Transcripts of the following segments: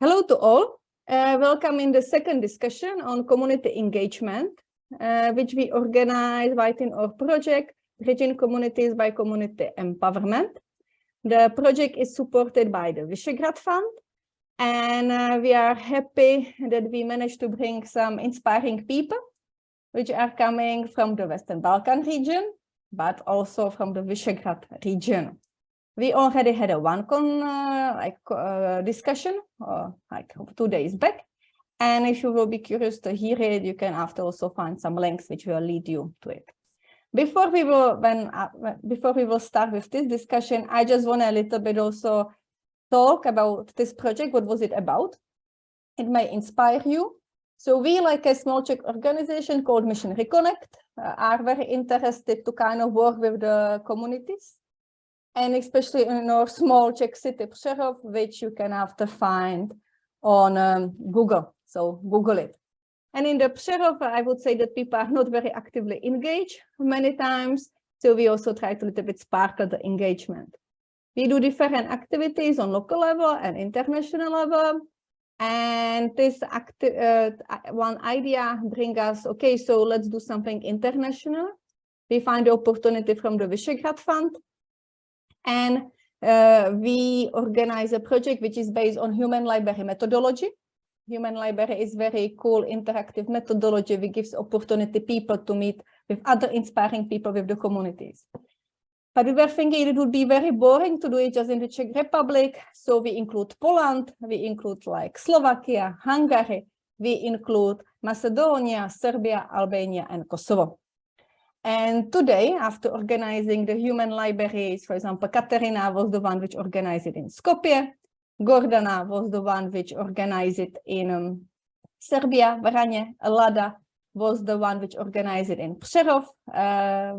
Hello to all. Welcome in the second discussion on community engagement, which we organize within our project, Bridging Communities by Community Empowerment. The project is supported by the Visegrad Fund, and we are happy that we managed to bring some inspiring people, which are coming from the Western Balkan region, but also from the Visegrad region. We already had a discussion like 2 days back, and if you will be curious to hear it, you can after also find some links which will lead you to it. Before we will start with this discussion, I just want a little bit also talk about this project. What was it about? It may inspire you. So we, like a small Czech organization called Mission Reconnect, are very interested to kind of work with the communities. And especially in our small Czech city, Přerov, which you can after find on Google. So Google it. And in the Přerov, I would say that people are not very actively engaged many times. So we also try to a little bit sparkle the engagement. We do different activities on local level and international level. And this one idea brings us, okay, so let's do something international. We find the opportunity from the Visegrad Fund. And we organize a project which is based on human library methodology. Human library is very cool interactive methodology which gives opportunity people to meet with other inspiring people with the communities. But we were thinking it would be very boring to do it just in the Czech Republic. So we include Poland, we include like Slovakia, Hungary, we include Macedonia, Serbia, Albania, and Kosovo. And today, after organizing the human libraries, for example, Katerina was the one which organized it in Skopje. Gordana was the one which organized it in Serbia. Vranje, Lada was the one which organized it in Přerov.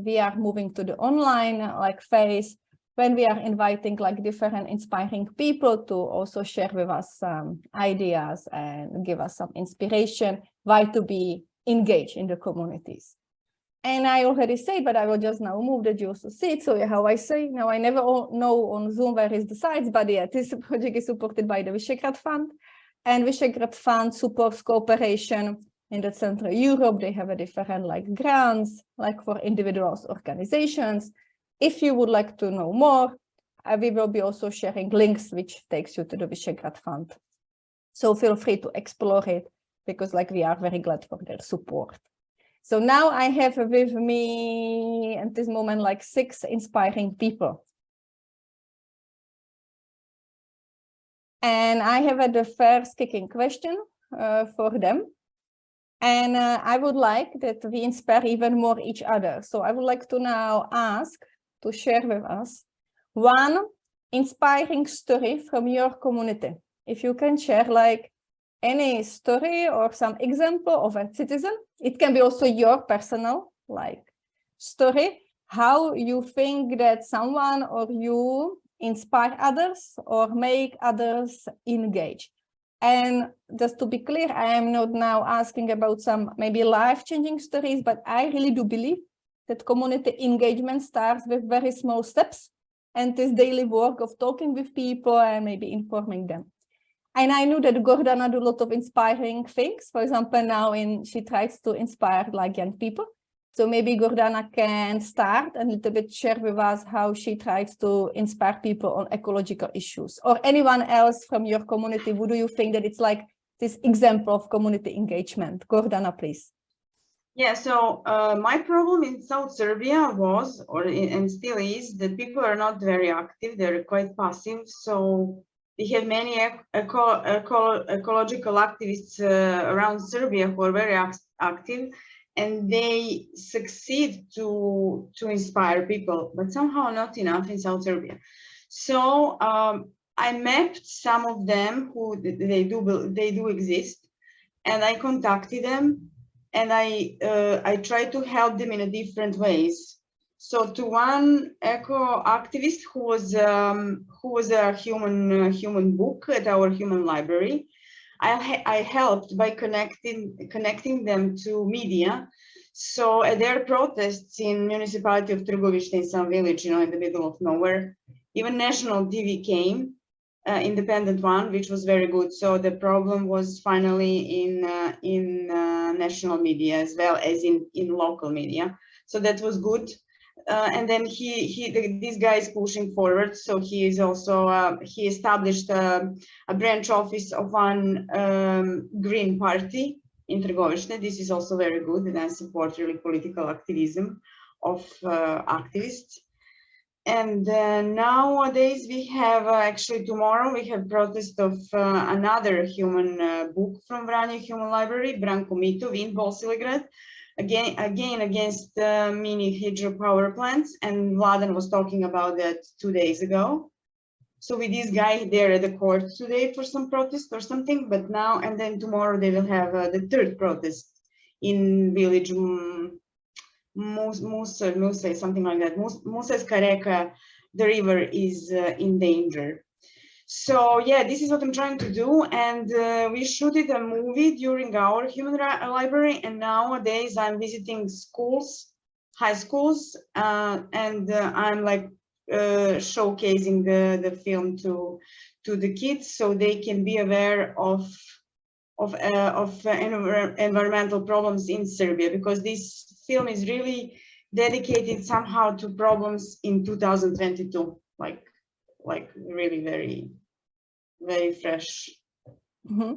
We are moving to the online phase when we are inviting different inspiring people to also share with us some ideas and give us some inspiration why to be engaged in the communities. And I already said, but I will just now move that you also see it. So how I say, now I never know on Zoom where is the sites, but yeah, this project is supported by the Visegrad Fund. And Visegrad Fund supports cooperation in the Central Europe. They have a different grants, for individuals, organizations. If you would like to know more, we will be also sharing links which takes you to the Visegrad Fund. So feel free to explore it because we are very glad for their support. So now I have with me at this moment 6 inspiring people. And I have the first kicking question for them. And I would like that we inspire even more each other. So I would like to now ask to share with us one inspiring story from your community. If you can share any story or some example of a citizen. It can be also your personal story, how you think that someone or you inspire others or make others engage. And just to be clear, I am not now asking about some maybe life-changing stories, but I really do believe that community engagement starts with very small steps and this daily work of talking with people and maybe informing them. And I knew that Gordana do a lot of inspiring things. For example, now she tries to inspire young people. So maybe Gordana can start and a little bit share with us how she tries to inspire people on ecological issues. Or anyone else from your community, who do you think that it's this example of community engagement? Gordana, please. Yeah, so my problem in South Serbia was, and still is, that people are not very active. They're quite passive. So we have many ecological activists around Serbia who are very active, and they succeed to inspire people, but somehow not enough in South Serbia. So I mapped some of them who they do exist, and I contacted them, and I tried to help them in a different ways. So to one eco activist who was a human book at our human library, I helped by connecting them to media. So at their protests in municipality of Trgovište in some village, in the middle of nowhere, even national TV came independent one, which was very good. So the problem was finally in national media as well as in local media. So that was good. And then this guy is pushing forward. So he is also he established a branch office of one Green Party in Trgovište. This is also very good, and I support really political activism of activists. And nowadays we have actually tomorrow we have protest of another human book from Vranje Human Library, Branko Mitov in Visegrad, again against mini hydropower plants, and Vladan was talking about that 2 days ago. So with this guy, they're at the court today for some protest or something, but now and then tomorrow they will have the third protest in village Musa, something like that. Musaska Reka, the river is in danger. So yeah, this is what I'm trying to do, and we shooted a movie during our human library, and nowadays I'm visiting schools, high schools, and I'm like showcasing the film to the kids so they can be aware of environmental problems in Serbia, because this film is really dedicated somehow to problems in 2022, like really very, very fresh. Mm-hmm.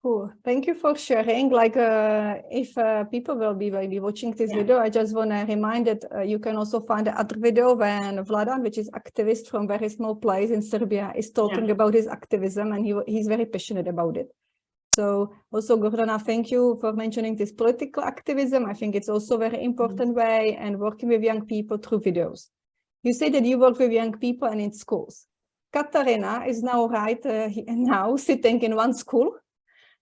Cool. Thank you for sharing. Like, if people will be watching this video, I just want to remind that you can also find the other video when Vladan, which is activist from very small place in Serbia, is talking about his activism, and he's very passionate about it. So also, Gordana, thank you for mentioning this political activism. I think it's also a very important way, and working with young people through videos. You say that you work with young people and in schools. Katarina is now now sitting in one school,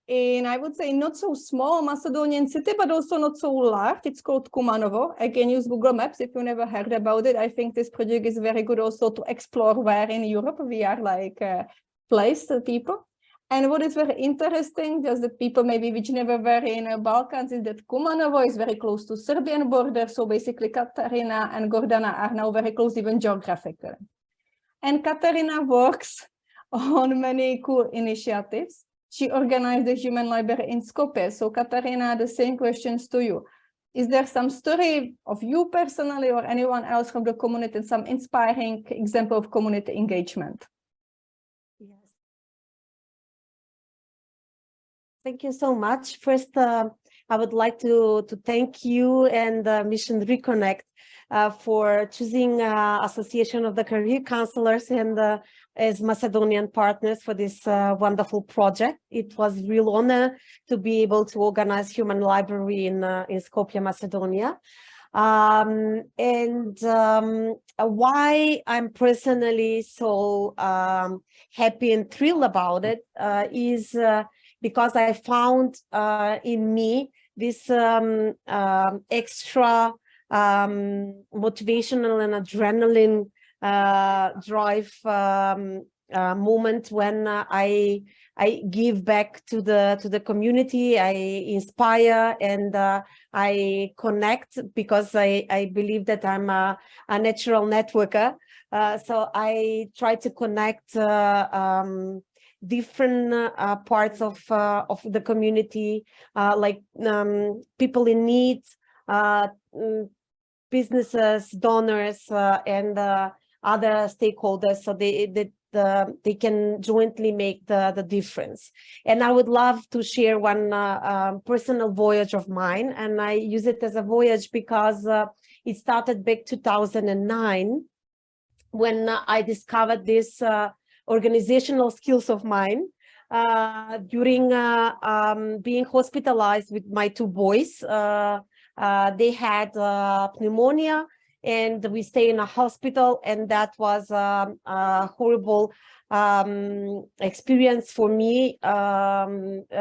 and I would say not so small Macedonian city, but also not so large. It's called Kumanovo. I can use Google Maps if you never heard about it. I think this project is very good also to explore where in Europe we are like placed people. And what is very interesting, just the people maybe which never were in the Balkans, is that Kumanovo is very close to Serbian border. So basically Katarina and Gordana are now very close even geographically. And Katarina works on many cool initiatives. She organized the Human Library in Skopje. So Katarina, the same questions to you. Is there some story of you personally or anyone else from the community, some inspiring example of community engagement? Yes. Thank you so much. First, I would like to thank you and Mission Reconnect for choosing Association of the Career Counselors and as Macedonian partners for this wonderful project. It was a real honor to be able to organize Human Library in Skopje, Macedonia. Why I'm personally so happy and thrilled about it is because I found in me this extra motivational and adrenaline drive moment when I give back to the community. I inspire and I connect, because I believe that I'm a natural networker. So I try to connect different parts of the community, like people in need, businesses, donors, and other stakeholders, so they can jointly make the difference. And I would love to share one personal voyage of mine, and I use it as a voyage because it started back 2009 when I discovered this organizational skills of mine during being hospitalized with my two boys. They had pneumonia, and we stay in a hospital, and that was a horrible experience for me,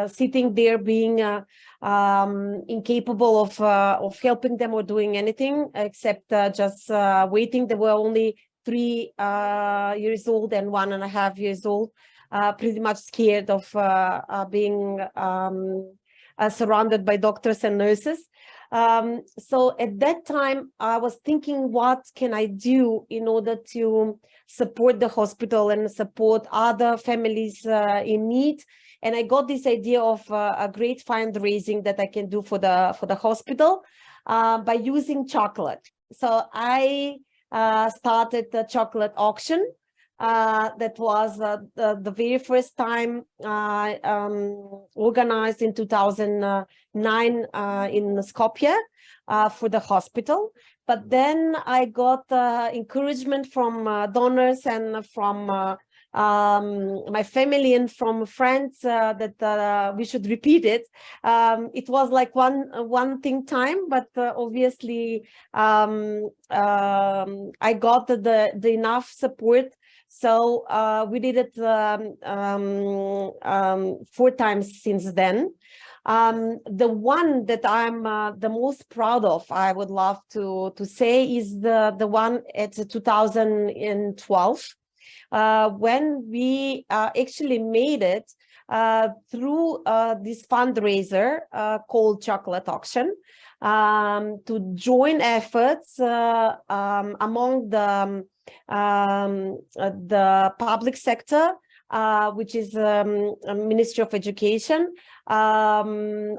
sitting there being incapable of helping them or doing anything except just waiting. They were only 3 years old and 1.5 years old, pretty much scared of being surrounded by doctors and nurses. So at that time, I was thinking, what can I do in order to support the hospital and support other families in need? And I got this idea of a great fundraising that I can do for the hospital by using chocolate. So I started the chocolate auction. That was the very first time organized in 2009 in Skopje for the hospital. But then I got encouragement from donors and from my family and from friends that we should repeat it. It was like one thing time, but obviously I got the enough support. So we did it 4 times since then. The one that I'm the most proud of, I would love to say, is the one at 2012, when we actually made it through this fundraiser called Chocolate Auction, to join efforts among the public sector, which is Ministry of Education,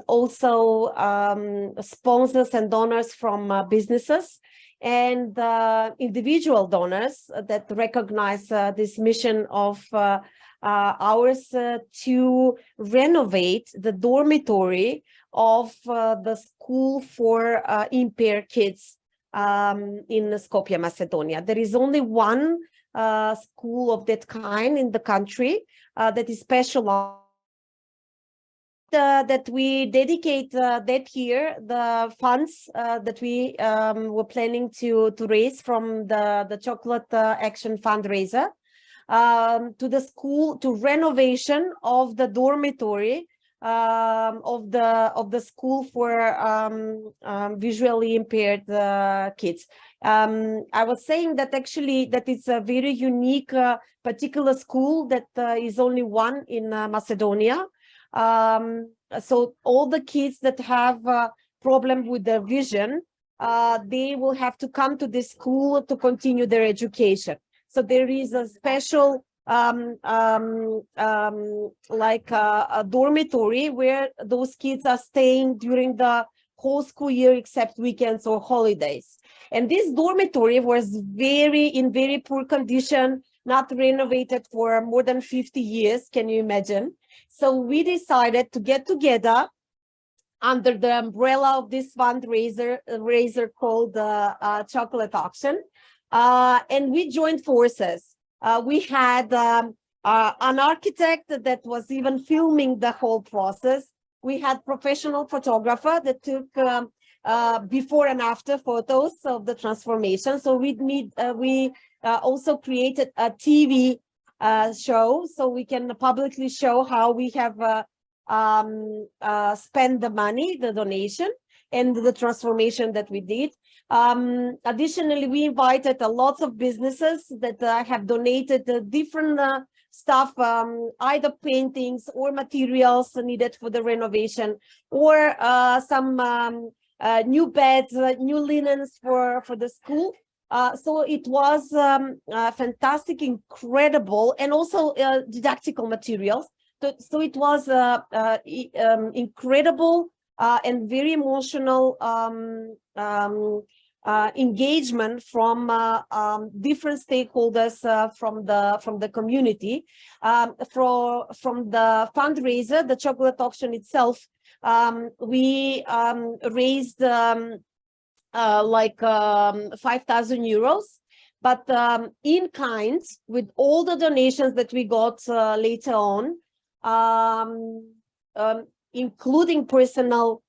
also sponsors and donors from businesses, and individual donors that recognize this mission of ours to renovate the dormitory of the school for impaired kids in Skopje, Macedonia. There is only one school of that kind in the country that is special. That we dedicate that year the funds that we were planning to raise from the Chocolate Action fundraiser to the school, to renovation of the dormitory of the school for visually impaired kids. I was saying that actually that it's a very unique particular school that is only one in Macedonia. So all the kids that have a problem with their vision, they will have to come to this school to continue their education. So there is a special like a dormitory where those kids are staying during the whole school year except weekends or holidays. And this dormitory was in very poor condition, not renovated for more than 50 years. Can you imagine? So we decided to get together under the umbrella of this fundraiser called the Chocolate Auction, and we joined forces. We had an architect that was even filming the whole process. We had professional photographer that took before and after photos of the transformation. So we also created a TV show, so we can publicly show how we have spent the money, the donation, and the transformation that we did. Additionally, we invited lots of businesses that have donated different stuff, either paintings or materials needed for the renovation, or some new beds, new linens for the school. So it was fantastic, incredible, and also didactical materials. So it was incredible and very emotional engagement from different stakeholders from the community. From the fundraiser, the Chocolate Auction itself, we raised like 5,000 euros, but in kind, with all the donations that we got later on, including personal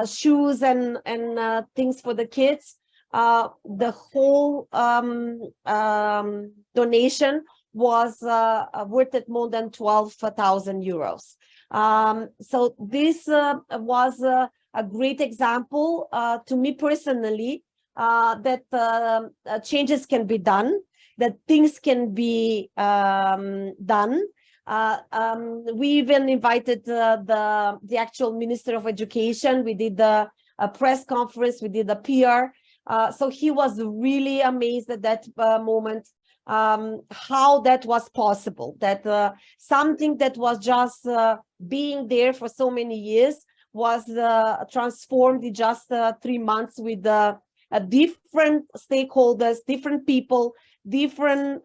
shoes and things for the kids, the whole donation was worth at more than 12,000 euros. So this was a great example to me personally, that changes can be done, that things can be done. We even invited the actual Minister of Education. We did the a press conference, we did a PR. So he was really amazed at that moment, how that was possible, that something that was just being there for so many years was transformed in just 3 months with different stakeholders, different people, different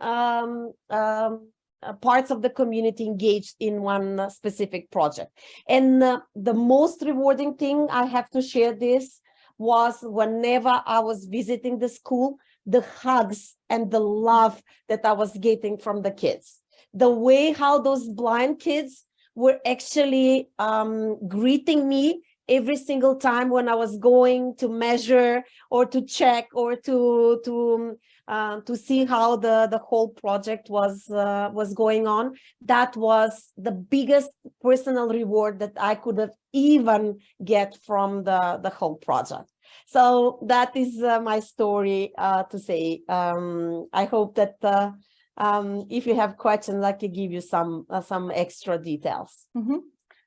parts of the community engaged in one specific project. And the most rewarding thing, I have to share this, was whenever I was visiting the school, the hugs and the love that I was getting from the kids. The way how those blind kids were actually greeting me every single time when I was going to measure or to check or to see how the whole project was going on. That was the biggest personal reward that I could have even get from the whole project. So that is my story to say. I hope that if you have questions, I can give you some extra details. Mm-hmm.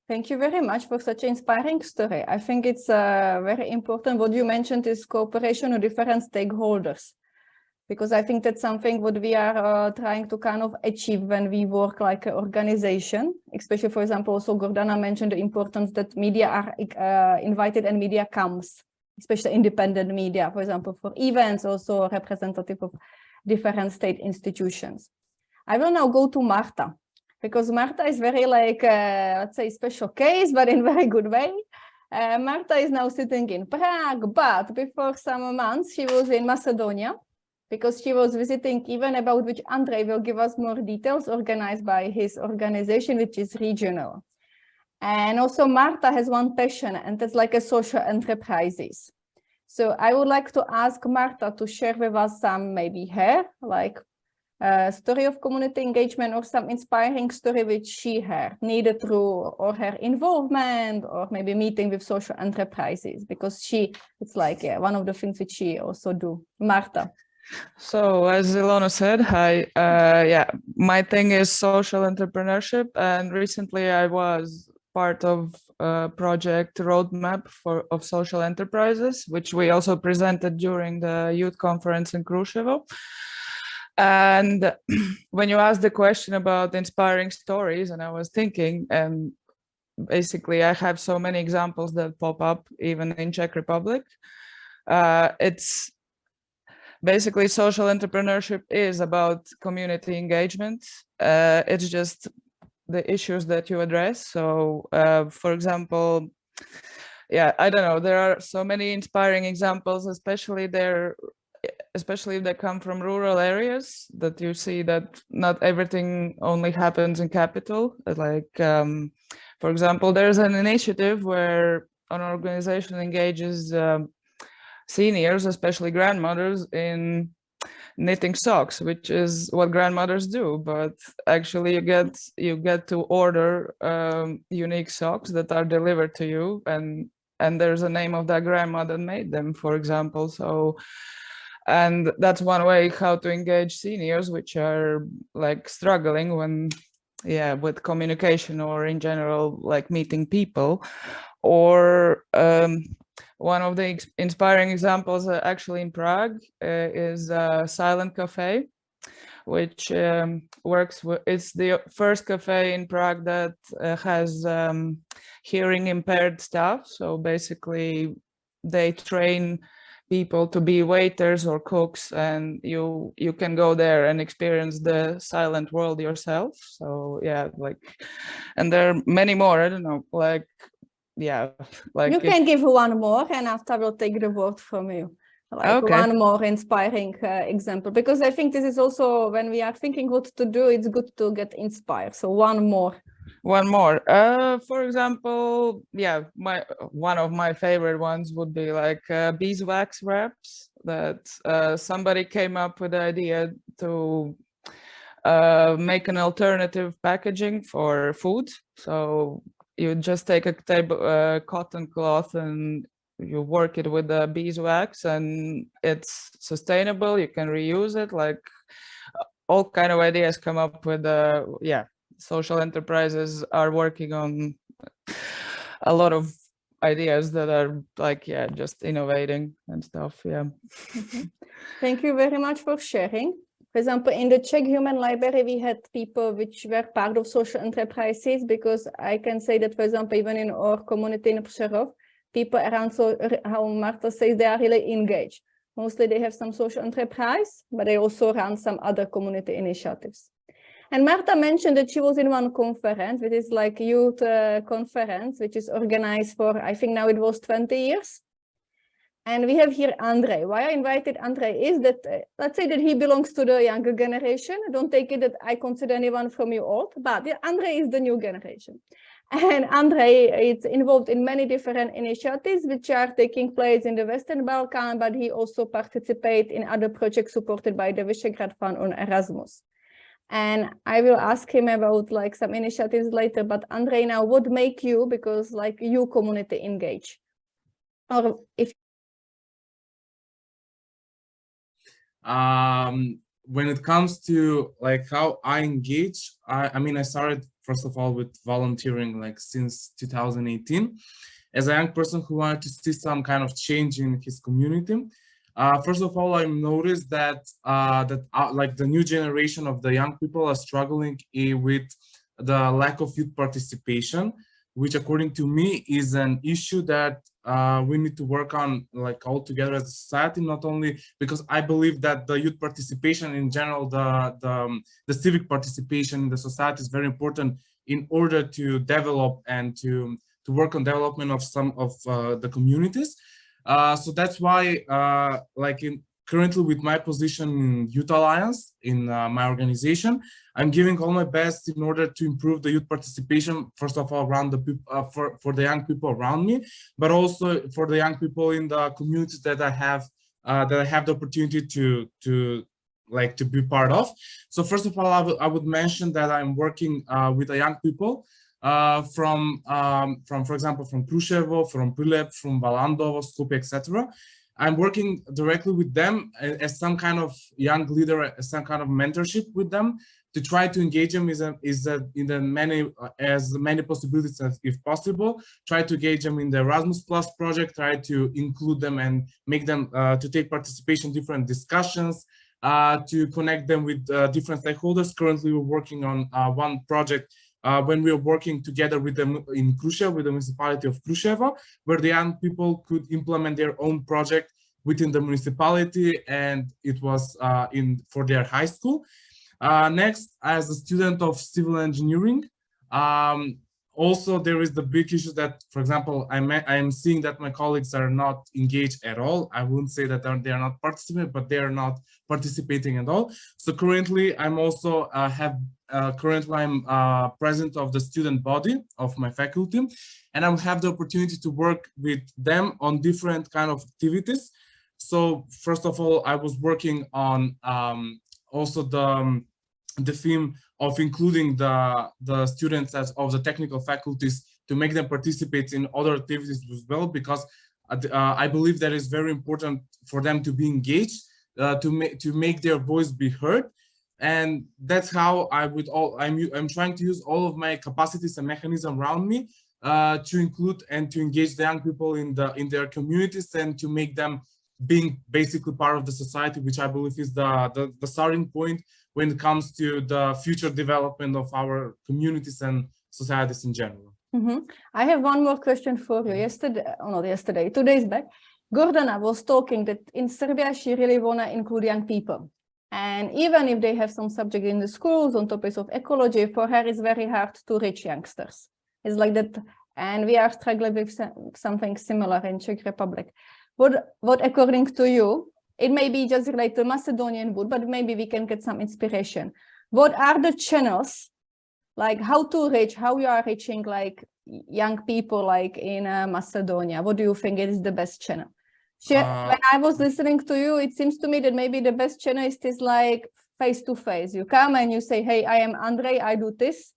Thank you very much for such an inspiring story. I think it's very important. What you mentioned is cooperation with different stakeholders, because I think that's something what we are trying to kind of achieve when we work like an organization. Especially, for example, also Gordana mentioned the importance that media are invited and media comes, especially independent media, for example, for events, also representative of different state institutions. I will now go to Marta, because Marta is very like, let's say, special case, but in very good way. Marta is now sitting in Prague, but before some months, she was in Macedonia, because she was visiting even about which Andrei will give us more details, organized by his organization, which is regional. And also Marta has one passion, and that's like a social enterprises. So I would like to ask Marta to share with us some, maybe her, like story of community engagement or some inspiring story which she had, needed through or her involvement or maybe meeting with social enterprises, because it's like, yeah, one of the things which she also do. Marta. So as Ilona said, hi, yeah, my thing is social entrepreneurship, and recently I was part of a project roadmap of social enterprises, which we also presented during the youth conference in Kruševo. And when you asked the question about inspiring stories, and I was thinking, and basically I have so many examples that pop up even in Czech Republic. It's basically social entrepreneurship is about community engagement. It's just the issues that you address. So for example, yeah, I don't know, there are so many inspiring examples, especially if they come from rural areas, that you see that not everything only happens in capital. Like, for example, there's an initiative where an organization engages seniors, especially grandmothers, in knitting socks, which is what grandmothers do, but actually you get to order unique socks that are delivered to you, and there's a name of that grandma that made them, for example. So, and that's one way how to engage seniors, which are like struggling with communication or in general, like meeting people. Or one of the inspiring examples actually in Prague is Silent Cafe, which works with, it's the first cafe in Prague that has hearing impaired staff. So basically they train people to be waiters or cooks, and you can go there and experience the silent world yourself. So yeah, like, and there are many more, I don't know, like, yeah, like you can give one more, and after we'll take the word from you. Like okay. One more inspiring example, because I think this is also, when we are thinking what to do, it's good to get inspired. So one more. For example, yeah, one of my favorite ones would be like beeswax wraps, that somebody came up with the idea to make an alternative packaging for food. So you just take a cotton cloth and you work it with the beeswax, and it's sustainable. You can reuse it. Like all kind of ideas come up with social enterprises are working on a lot of ideas that are like, yeah, just innovating and stuff. Yeah. Thank you very much for sharing. For example, in the Czech Human Library, we had people which were part of social enterprises, because I can say that, for example, even in our community in Přerov, people around, so how Marta says, they are really engaged. Mostly they have some social enterprise, but they also run some other community initiatives. And Marta mentioned that she was in one conference, which is like youth conference, which is organized for, I think now it was 20 years. And we have here Andrei. Why I invited Andrei is that, let's say that he belongs to the younger generation. Don't take it that I consider anyone from you old, but Andrei is the new generation. And Andrei is involved in many different initiatives which are taking place in the Western Balkan, but he also participates in other projects supported by the Visegrad Fund on Erasmus. And I will ask him about like some initiatives later, but Andrei, now what make you, because like you community engage? Or if when it comes to like how I engage, I mean, I started first of all with volunteering like since 2018 as a young person who wanted to see some kind of change in his community. First of all, I noticed that like the new generation of the young people are struggling with the lack of youth participation, which according to me is an issue that we need to work on like all together as a society, not only because I believe that the youth participation in general, the civic participation in the society is very important in order to develop and to work on development of some of the communities. So that's why like currently with my position in Youth Alliance in my organization, I'm giving all my best in order to improve the youth participation, first of all, around the for the young people around me, but also for the young people in the communities that I have the opportunity to be part of. So first of all, I would mention that I'm working with the young people from for example, from Kruševo, from Prilep, from Valandovo, Skopje, etc. I'm working directly with them as some kind of young leader, as some kind of mentorship with them, to try to engage them as many possibilities as if possible. Try to engage them in the Erasmus Plus project, try to include them and make them to take participation in different discussions, to connect them with different stakeholders. Currently, we're working on one project when we are working together with them in Kruševo, with the municipality of Kruševo, where the young people could implement their own project within the municipality, and it was for their high school. Next, as a student of civil engineering, also there is the big issue that, for example, I'm seeing that my colleagues are not engaged at all. I wouldn't say that they are not participating, but they are not participating at all. So currently, I'm also I'm president of the student body of my faculty, and I will have the opportunity to work with them on different kind of activities. So first of all, I was working on also the theme of including the students of the technical faculties to make them participate in other activities as well, because I believe that is very important for them to be engaged, to make their voice be heard. And that's how I'm trying to use all of my capacities and mechanisms around me to include and to engage the young people in their communities and to make them being basically part of the society, which I believe is the starting point when it comes to the future development of our communities and societies in general. I have one more question for you. Not yesterday, 2 days back, Gordana was talking that in Serbia, she really want to include young people. And even if they have some subject in the schools on topics of ecology, for her it's very hard to reach youngsters. It's like that. And we are struggling with something similar in Czech Republic. What according to you, it may be just related to Macedonian wood, but maybe we can get some inspiration. What are the channels, like how you are reaching like young people like in Macedonia? What do you think is the best channel? When I was listening to you, it seems to me that maybe the best channel is this like face-to-face. You come and you say, hey, I am Andrei, I do this.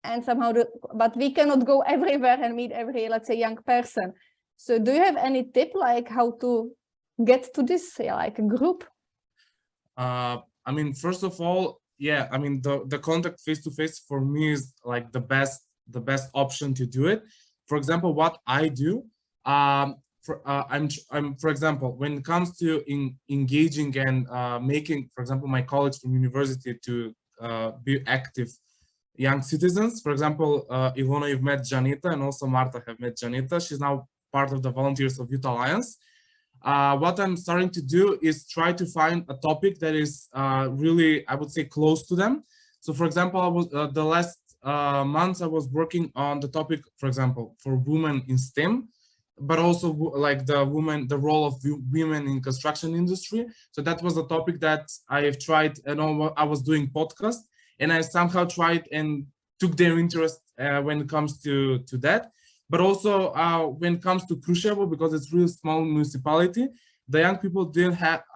And somehow, but we cannot go everywhere and meet every, let's say, young person. So do you have any tip like how to get to this like a group? I mean, first of all, yeah, I mean the contact face-to-face for me is like the best option to do it. For example, what I do, for example, when it comes to engaging and making, for example, my colleagues from university to be active young citizens. For example, Ilona, you've met Janita, and also Marta have met Janita. She's now part of the Volunteers of Youth Alliance. What I'm starting to do is try to find a topic that is really, I would say, close to them. So, for example, I was the last months I was working on the topic, for example, for women in STEM, but also like the role of women in construction industry. So that was a topic that I have tried, and I was doing podcast, and I somehow tried and took their interest when it comes to that. But also when it comes to Kruševo, because it's really small municipality, the young people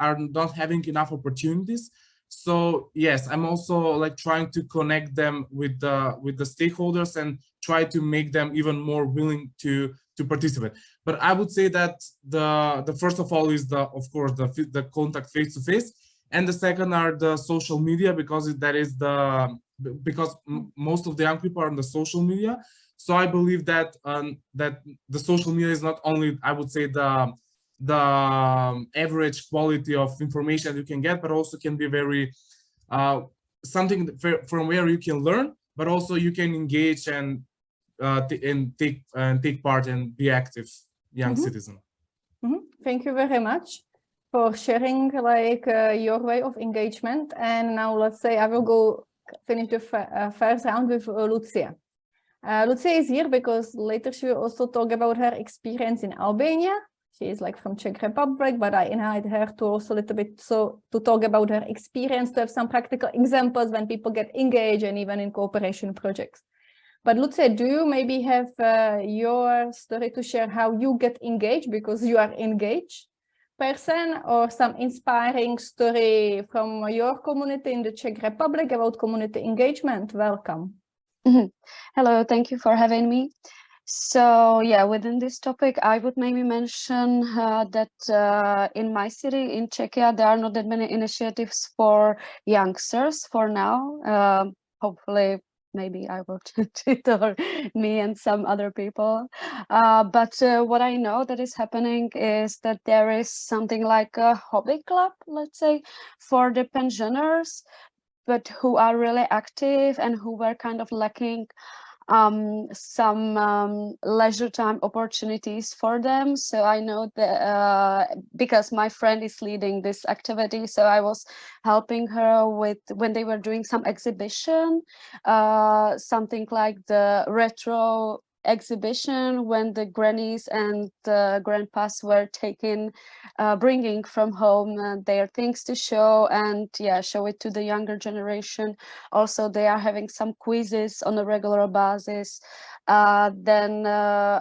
are not having enough opportunities. So yes, I'm also like trying to connect them with the stakeholders and try to make them even more willing to participate. But I would say that the first of all is of course the contact face to face, and the second are the social media, because most of the young people are on the social media. So I believe that that the social media is not only, I would say, the average quality of information you can get, but also can be very something from where you can learn, but also you can engage and take part and be active young citizen. Thank you very much for sharing like your way of engagement. And now let's say I will go finish the first round with Lucia. Lucia is here because later she will also talk about her experience in Albania. She is like from Czech Republic, but I invite her to also a little bit to talk about her experience, to have some practical examples when people get engaged and even in cooperation projects. But Lucia, do you maybe have your story to share how you get engaged, because you are engaged person, or some inspiring story from your community in the Czech Republic about community engagement? Welcome. Hello, thank you for having me. So yeah, within this topic, I would maybe mention that in my city, in Czechia, there are not that many initiatives for youngsters for now. Hopefully, maybe I will change it, or me and some other people. But what I know that is happening is that there is something like a hobby club, let's say, for the pensioners, but who are really active and who were kind of lacking some leisure time opportunities for them. So I know that because my friend is leading this activity, so I was helping her with when they were doing some exhibition, something like the retro exhibition, when the grannies and the grandpas were bringing from home their things to show, and show it to the younger generation. Also, they are having some quizzes on a regular basis. Then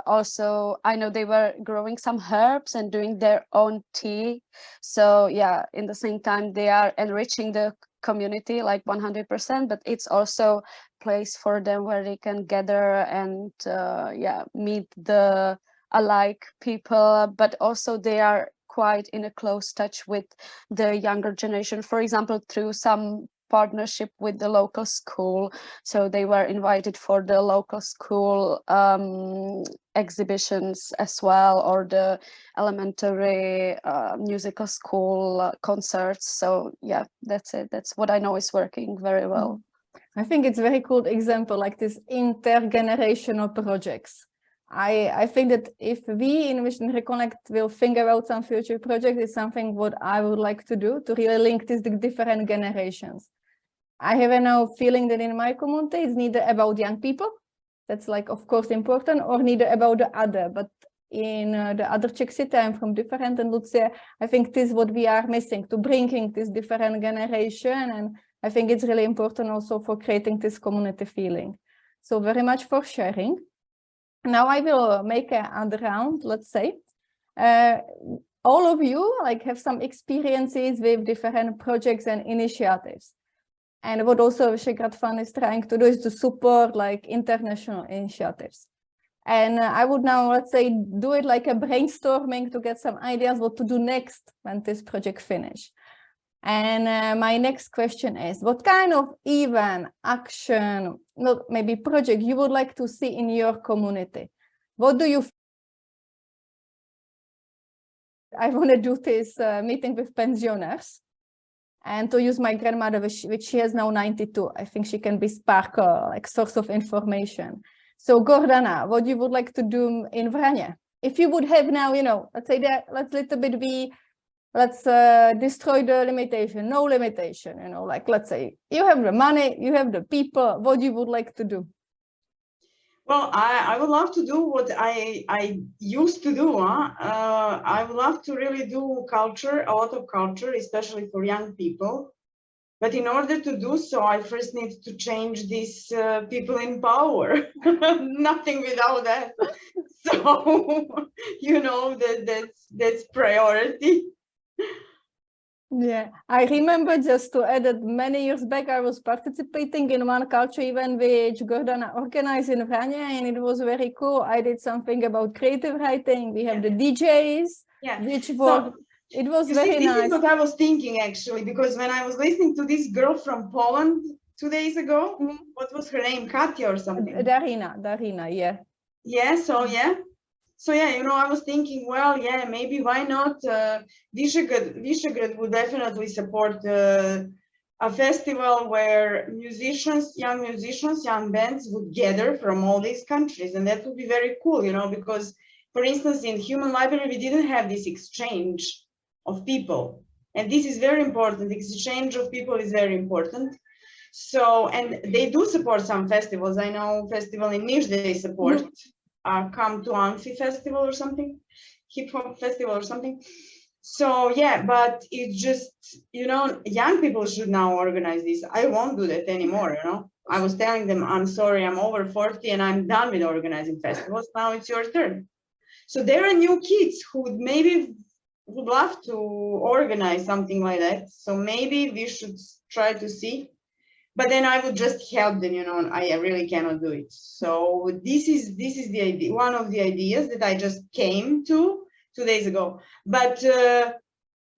also I know they were growing some herbs and doing their own tea. So in the same time they are enriching the community like 100%, but it's also place for them where they can gather and meet the alike people, but also they are quite in a close touch with the younger generation, for example, through some partnership with the local school. So they were invited for the local school exhibitions as well, or the elementary musical school concerts. So that's it. That's what I know is working very well. I think it's a very cool example, like this intergenerational projects. I think that if we in Vision Reconnect will think about some future projects, it's something what I would like to do, to really link this to different generations. I have a now feeling that in my community, it's neither about young people, that's like, of course, important, or neither about the other, but in the other Czech city, I'm from different, and Lucia, I think this is what we are missing, to bringing this different generation, and I think it's really important also for creating this community feeling. So very much for sharing. Now I will make another round, let's say. All of you like have some experiences with different projects and initiatives. And what also Visegrad Fund is trying to do is to support like international initiatives. And I would now, let's say, do it like a brainstorming to get some ideas what to do next when this project finish. And my next question is, what kind of event, action, not maybe project you would like to see in your community? What do you? I want to do this meeting with pensioners, and to use my grandmother, which she has now 92. I think she can be sparkle, like source of information. So Gordana, what you would like to do in Vranje? If you would have now, you know, let's say that, let's little bit be, let's destroy the limitation, no limitation, you know, like let's say you have the money, you have the people, what you would like to do? Well, I would love to do what I used to do. I would love to really do culture, a lot of culture, especially for young people. But in order to do so, I first need to change these people in power. Nothing without that. So, you know, that's priority. Yeah, I remember, just to add, that many years back I was participating in one culture event which Gordana organized in Vranje, and it was very cool. I did something about creative writing. We have the DJs, which were, it was very nice. This is what I was thinking actually, because when I was listening to this girl from Poland 2 days ago, what was her name, Katya or something? Darina, yeah. Yeah, so yeah, you know, I was thinking, well, yeah, maybe why not? Visegrad would definitely support a festival where young bands would gather from all these countries, and that would be very cool, you know, because, for instance, in Human Library, we didn't have this exchange of people, and this is very important. The exchange of people is very important. So, and they do support some festivals. I know festival in Niš they support. Come to Amphi festival or something, hip hop festival or something. So yeah, but it's just, you know, young people should now organize this. I won't do that anymore, you know. I was telling them, I'm sorry, I'm over 40 and I'm done with organizing festivals. Now it's your turn. So there are new kids who would love to organize something like that. So maybe we should try to see. But then I would just help them, you know, and I really cannot do it. So this is the idea, one of the ideas that I just came to 2 days ago. But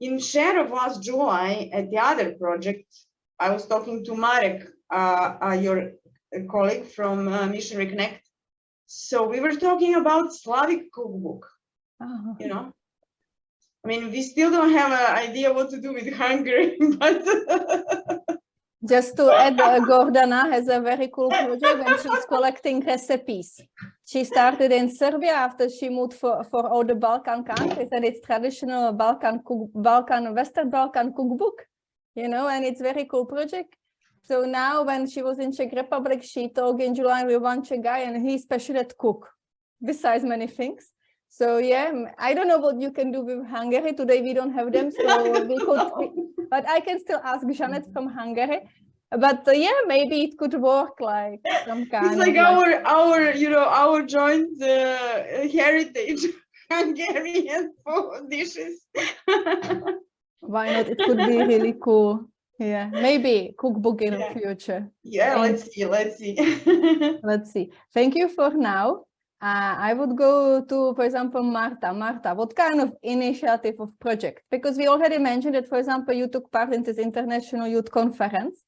in share of last July at the other project, I was talking to Marek, your colleague from Missionary Connect. So we were talking about Slavic cookbook, you know. I mean, we still don't have an idea what to do with Hungary, but... Just to add, Gordana has a very cool project when she's collecting recipes. She started in Serbia after she moved for all the Balkan countries, and it's traditional Western Balkan cookbook, you know, and it's very cool project. So now when she was in Czech Republic, she talked in July with one Czech guy, and he's passionate cook, besides many things. So yeah, I don't know what you can do with Hungary. Today we don't have them, so we could, but I can still ask Janet from Hungary. But yeah, maybe it could work, like some kind it's like our you know, our joint heritage, Hungarian food dishes. Why not? It could be really cool. Yeah, maybe cookbook in the future. Yeah, let's see. Let's see. Thank you for now. I would go to, for example, Marta. Marta, what kind of initiative of project? Because we already mentioned that, for example, you took part in this International Youth Conference.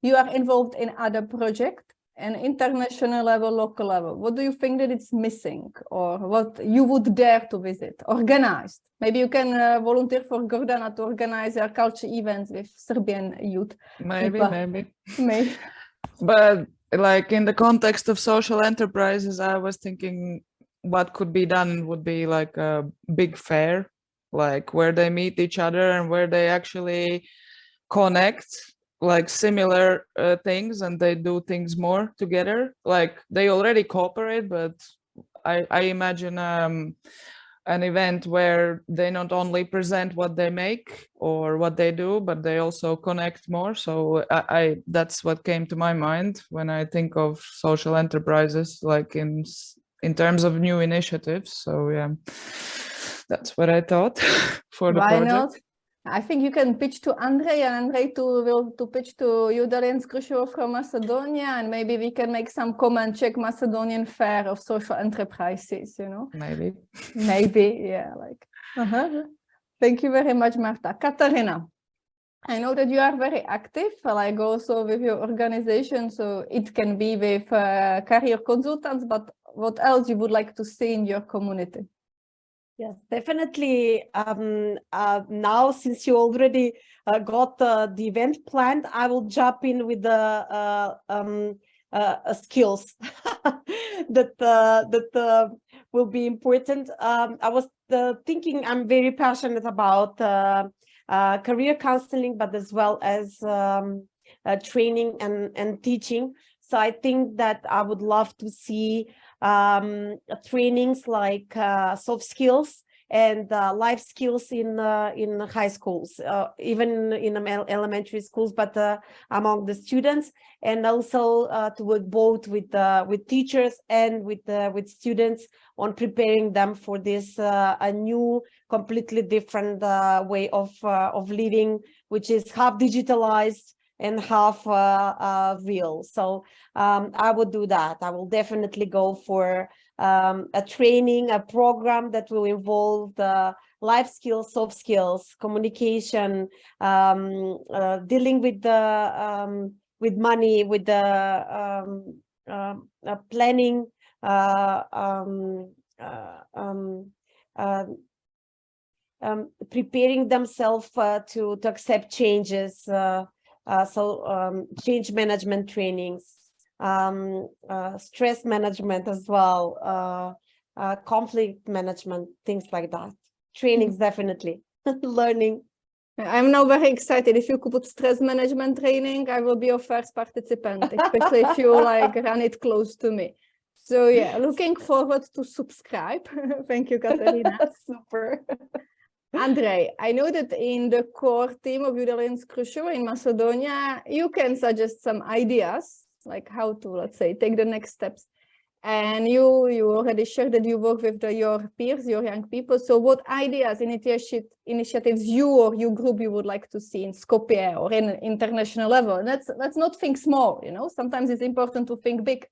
You are involved in other projects, and international level, local level. What do you think that it's missing, or what you would dare to visit? Organized. Maybe you can volunteer for Gordana to organize a culture events with Serbian youth. Maybe. But like in the context of social enterprises, I was thinking what could be done would be like a big fair, like where they meet each other and where they actually connect like similar things, and they do things more together. Like they already cooperate, but I imagine an event where they not only present what they make or what they do, but they also connect more. So I that's what came to my mind when I think of social enterprises, like in terms of new initiatives. So yeah, that's what I thought for the project. Why not? I think you can pitch to Andrei, and Andrei will pitch to Julian Skrushov from Macedonia, and maybe we can make some common Czech-Macedonian fair of social enterprises, you know? Maybe, yeah, like. Thank you very much, Marta. Katarina, I know that you are very active, like also with your organization, so it can be with career consultants, but what else you would like to see in your community? Yes, definitely. Now, since you already got the event planned, I will jump in with the skills that will be important. I was thinking I'm very passionate about career counseling, but as well as training and teaching. So I think that I would love to see trainings like soft skills and life skills in high schools, even in elementary schools, but among the students, and also to work both with teachers and with students on preparing them for this a new, completely different way of living, which is half digitalized and half real. So I would do that. I will definitely go for a training, a program that will involve the life skills, soft skills, communication, dealing with the with money, with the planning, preparing themselves to accept changes. Change management trainings, stress management as well, conflict management, things like that. Trainings, definitely. Learning. I'm now very excited. If you could put stress management training, I will be your first participant, especially if you like run it close to me. So yeah, looking forward to subscribe. Thank you, Katerina. Super. Andrei, I know that in the core team of Udalens Crucial in Macedonia, you can suggest some ideas, like how to, let's say, take the next steps. And you already shared that you work with your peers, your young people. So what ideas, initiatives you or your group you would like to see in Skopje or in an international level? And let's not think small, you know, sometimes it's important to think big.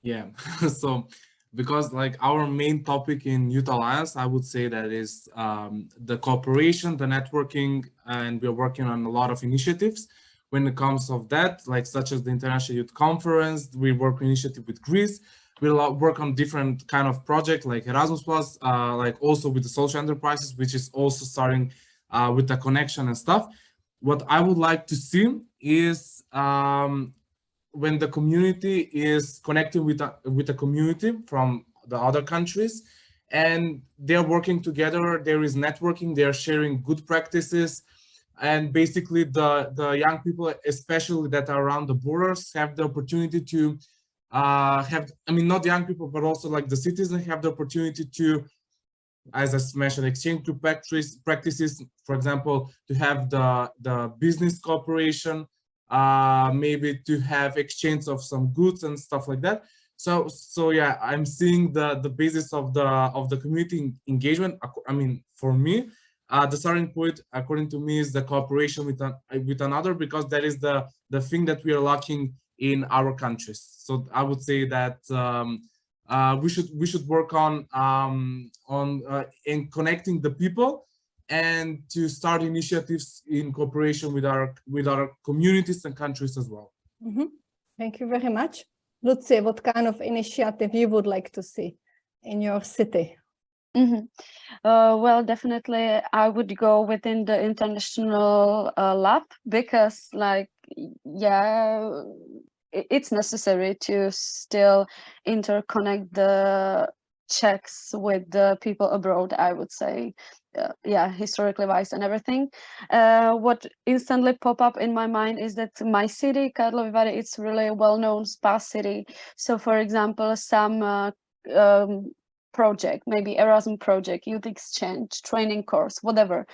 Yeah, so because like our main topic in Youth Alliance, I would say that is the cooperation, the networking, and we're working on a lot of initiatives when it comes of that, like such as the International Youth Conference. We work initiative with Greece. We'll work on different kind of project like Erasmus Plus, like also with the social enterprises, which is also starting with the connection and stuff. What I would like to see is when the community is connecting with the community from the other countries and they're working together, there is networking, they're sharing good practices, and basically the young people, especially that are around the borders, have the opportunity to not young people, but also like the citizens have the opportunity to, as I mentioned, exchange group practices, for example, to have the business cooperation, maybe to have exchange of some goods and stuff like that. So yeah, I'm seeing the basis of the community engagement. I mean, for me, the starting point, according to me, is the cooperation with another, because that is the thing that we are lacking in our countries. So I would say that we should work on in connecting the people, and to start initiatives in cooperation with our communities and countries as well. Mm-hmm. Thank you very much. Lucy, what kind of initiative you would like to see in your city? Mm-hmm. Well, definitely I would go within the international lab, because like, yeah, it's necessary to still interconnect the Czechs with the people abroad, I would say. Yeah, historically wise and everything. What instantly pop up in my mind is that my city, Karlovy Vary, it's really a well-known spa city. So for example, some project, maybe Erasmus project, youth exchange, training course, whatever,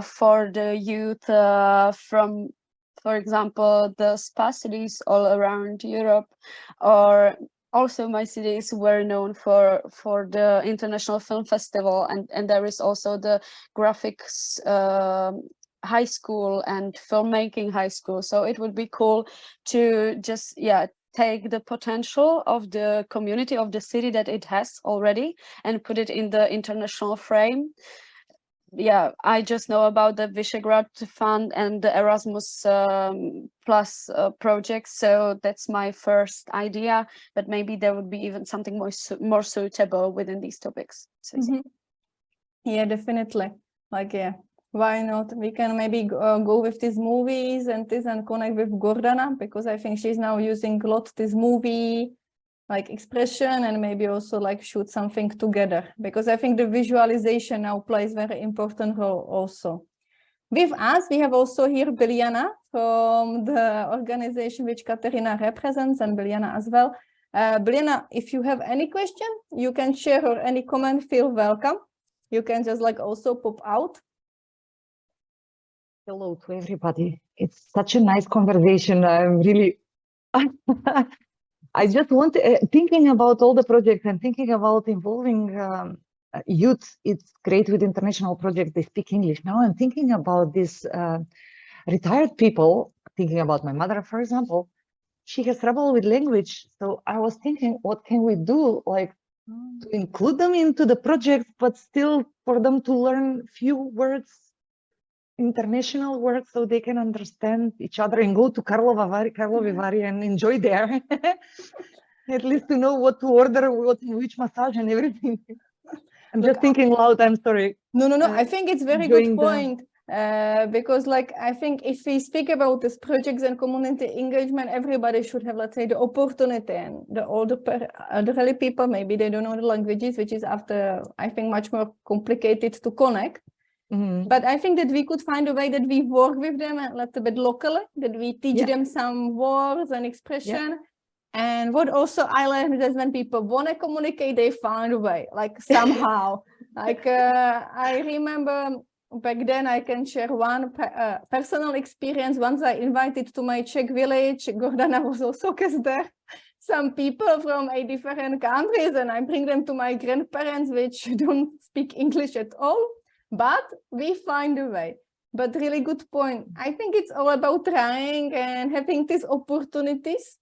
for the youth from, for example, the spa cities all around Europe. Or also my city is well known for the International Film Festival, and there is also the graphics high school and filmmaking high school. So it would be cool to just, yeah, take the potential of the community of the city that it has already and put it in the international frame. yeah, I just know about the Visegrad Fund and the Erasmus Plus project, so that's my first idea. But maybe there would be even something more suitable within these topics. So, Yeah, definitely. Like, yeah, why not? We can maybe go with these movies and connect with Gordana, because I think she's now using a lot this movie like expression, and maybe also like shoot something together, because I think the visualization now plays very important role also. With us, we have also here Biljana from the organization which Katerina represents, and Biljana as well. Biljana, if you have any question, you can share, or any comment, feel welcome. You can just like also pop out. Hello to everybody. It's such a nice conversation. I'm really, I just want thinking about all the projects and thinking about involving youth. It's great with international projects. They speak English. Now I'm thinking about this retired people, thinking about my mother, for example. She has trouble with language. So I was thinking, what can we do? Like, to include them into the project, but still for them to learn few words, international words, so they can understand each other and go to Karlovy Vary and enjoy there. At least to know what to order, which massage and everything. I'm just thinking loud, I'm sorry. No, I think it's very good point. Because like, I think if we speak about these projects and community engagement, everybody should have, let's say, the opportunity, and the older elderly people, maybe they don't know the languages, which is after, I think, much more complicated to connect. But I think that we could find a way that we work with them a little bit locally, that we teach them some words and expression. And what also I learned is when people want to communicate, they find a way, like somehow. Like I remember back then, I can share one personal experience. Once I invited to my Czech village, Gordana was also there, some people from different countries, and I bring them to my grandparents, which don't speak English at all. But we find a way. But really good point. I think it's all about trying and having these opportunities,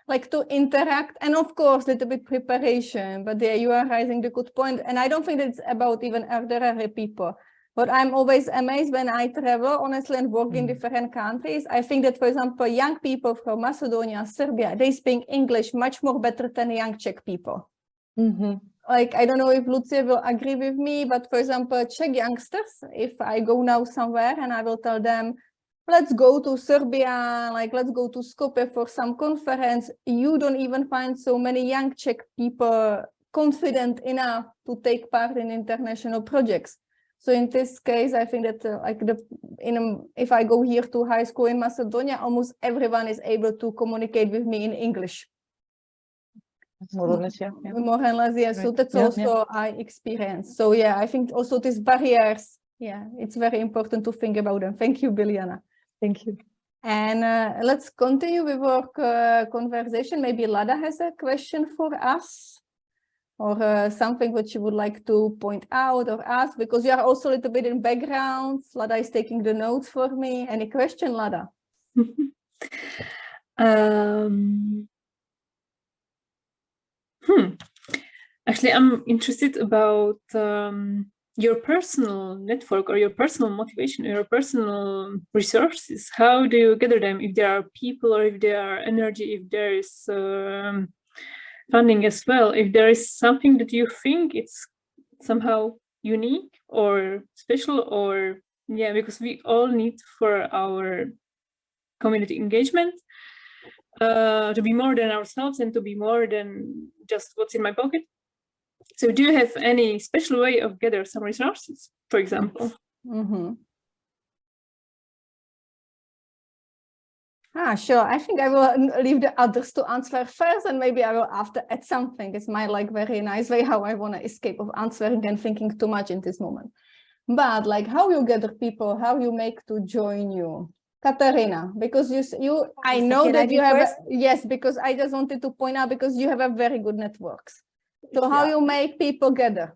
like to interact, and of course, a little bit preparation. But there you are raising the good point. And I don't think that it's about even elderly people. But I'm always amazed when I travel, honestly, and work in different countries. I think that, for example, young people from Macedonia, Serbia, they speak English much more better than young Czech people. Like, I don't know if Lucia will agree with me, but for example, Czech youngsters, if I go now somewhere and I will tell them, let's go to Serbia, like let's go to Skopje for some conference, you don't even find so many young Czech people confident enough to take part in international projects. So in this case, I think that if I go here to high school in Macedonia, almost everyone is able to communicate with me in English. More or less, yeah. More or less, yeah. Right. So that's also I experience. So yeah, I think also these barriers, yeah, it's very important to think about them. Thank you, Biljana. Thank you. And let's continue with our conversation. Maybe Lada has a question for us, or something which you would like to point out or ask, because you are also a little bit in background. Lada is taking the notes for me. Any question, Lada? Actually, I'm interested about your personal network, or your personal motivation, or your personal resources. How do you gather them? If there are people, or if there are energy, if there is funding as well, if there is something that you think it's somehow unique or special, or because we all need for our community engagement to be more than ourselves and to be more than just what's in my pocket. So do you have any special way of gather some resources, for example? Sure. I think I will leave the others to answer first, and maybe I will after add something. It's my very nice way how I want to escape of answering and thinking too much in this moment. But like how you gather people, how you make to join you. Katarina, because I know that you have, yes, because I just wanted to point out, because you have a very good networks. So how you make people gather?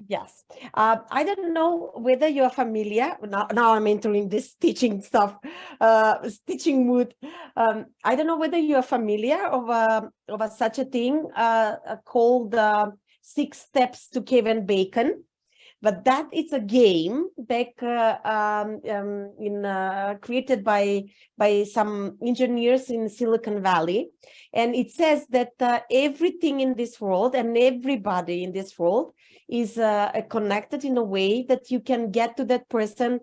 Yes. I don't know whether you are familiar. Now I'm entering this teaching stuff, teaching mood. I don't know whether you are familiar of such a thing called 6 Steps to Kevin Bacon. But that is a game back created by some engineers in Silicon Valley. And it says that everything in this world and everybody in this world is connected in a way that you can get to that person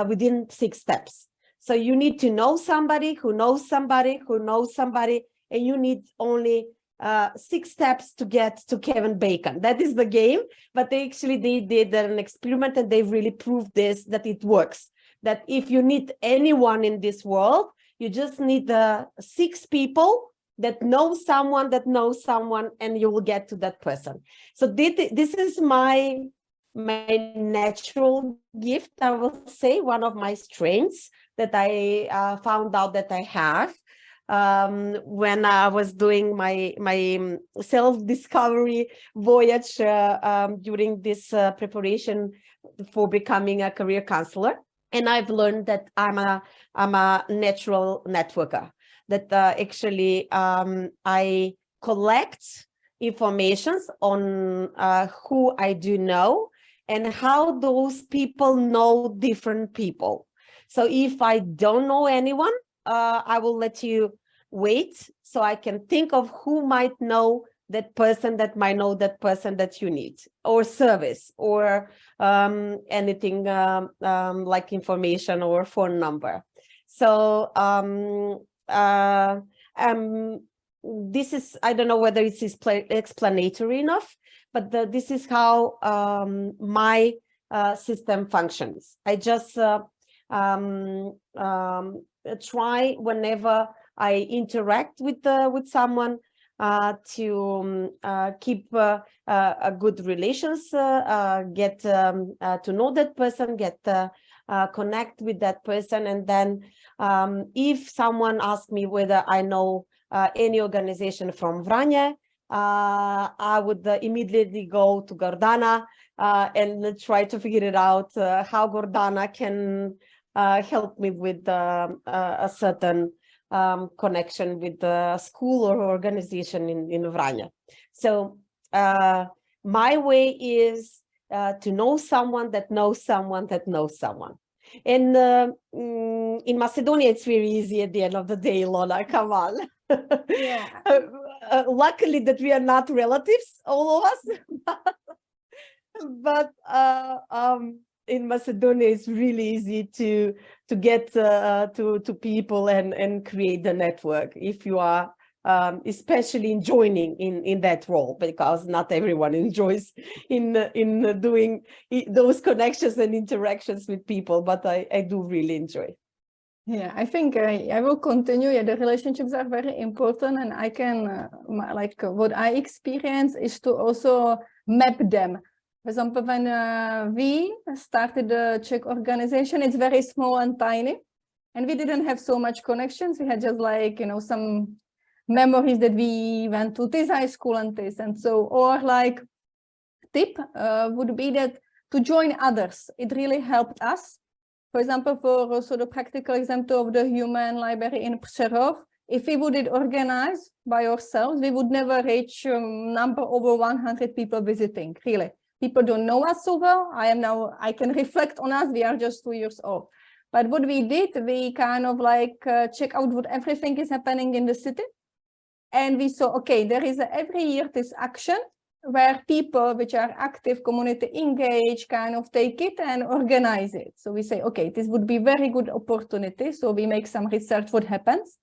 within 6 steps. So you need to know somebody who knows somebody who knows somebody, and you need only 6 steps to get to Kevin Bacon. That is the game, but they did an experiment and they really proved this, that it works. That if you need anyone in this world, you just need 6 people that know someone, and you will get to that person. So this is my natural gift, I will say, one of my strengths that I found out that I have. When I was doing my self-discovery voyage during this preparation for becoming a career counselor. And I've learned that I'm a natural networker, that actually I collect informations on who I do know and how those people know different people. So if I don't know anyone, I will let you wait so I can think of who might know that person that might know that person that you need, or service, or anything like information or phone number. So this is, I don't know whether it's explanatory enough, but this is how my system functions. I just try whenever I interact with someone to keep a good relations, get to know that person, get connect with that person, and then if someone asks me whether I know any organization from Vranje, I would immediately go to Gordana and try to figure it out how Gordana can help me with a certain connection with the school or organization in Vranje. So my way is to know someone that knows someone that knows someone. And in Macedonia, it's very easy at the end of the day, Ilona, come on. Yeah. Luckily that we are not relatives, all of us. But in Macedonia, it's really easy to get to people and create the network if you are especially joining in that role, because not everyone enjoys in doing those connections and interactions with people, but I do really enjoy. Yeah, I think I will continue. Yeah, the relationships are very important, and I can like what I experience is to also map them. For example, when we started the Czech organization, it's very small and tiny, and we didn't have so much connections. We had just like, you know, some memories that we went to this high school and this, and so, or like tip would be that to join others. It really helped us. For example, for also the practical example of the human library in Přerov, if we would organize by ourselves, we would never reach number over 100 people visiting, really. People don't know us so well. I can reflect on us, we are just 2 years old. But what we did, we kind of like check out what everything is happening in the city. And we saw, okay, there is every year this action where people which are active, community engaged, kind of take it and organize it. So we say, okay, this would be very good opportunity. So we make some research what happens.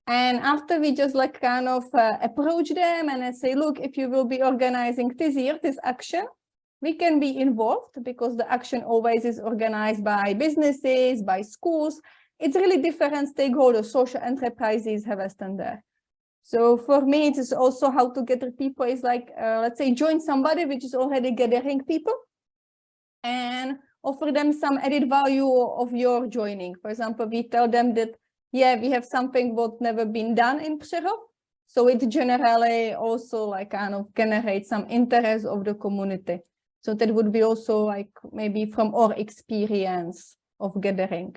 And after we just like kind of approach them and I say, look, if you will be organizing this year, this action, we can be involved because the action always is organized by businesses, by schools. It's really different stakeholders, social enterprises have a standard. So for me, it is also how to gather people is like, let's say, join somebody which is already gathering people and offer them some added value of your joining. For example, we tell them that, yeah, we have something what never been done in Přerov. So it generally also like kind of generates some interest of the community. So that would be also like maybe from our experience of gathering.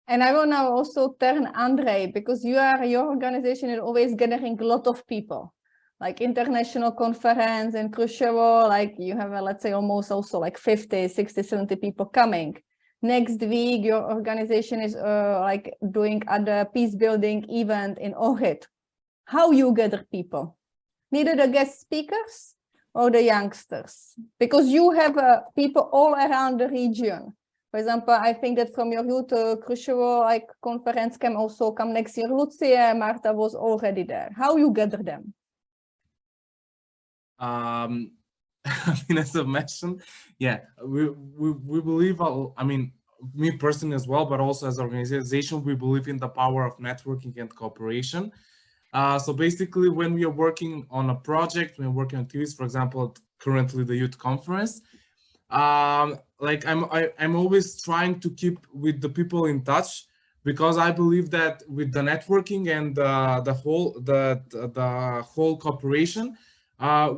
And I will now also turn Andrei, because your organization is always gathering a lot of people. like international conference in Kruševo, like you have, let's say, almost also like 50, 60, 70 people coming. Next week, your organization is like doing other peace building event in Ohrid. How you gather people? Neither the guest speakers or the youngsters, because you have people all around the region. For example, I think that from your youth Kruševo like conference can also come next year. Lucia, Marta was already there. How you gather them? I mean, as I mentioned, yeah, we believe, I mean, me personally as well, but also as an organization, we believe in the power of networking and cooperation. So basically, when we are working on a project, when we're working on activities, for example, currently the youth conference, like I'm always trying to keep with the people in touch, because I believe that with the networking and the whole cooperation,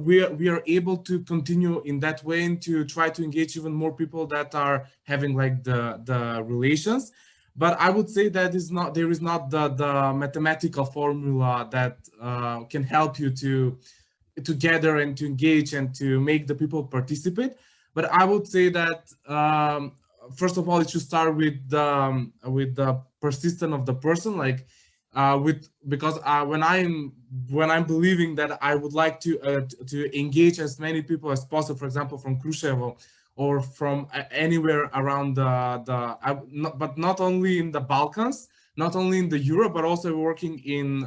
we are able to continue in that way and to try to engage even more people that are having like the relations. But I would say that there is not the mathematical formula that can help you to gather and to engage and to make the people participate. But I would say that first of all, it should start with the persistence of the person, like because when I'm believing that I would like to engage as many people as possible, for example, from Kruševo or from anywhere around but not only in the Balkans, not only in the Europe, but also working in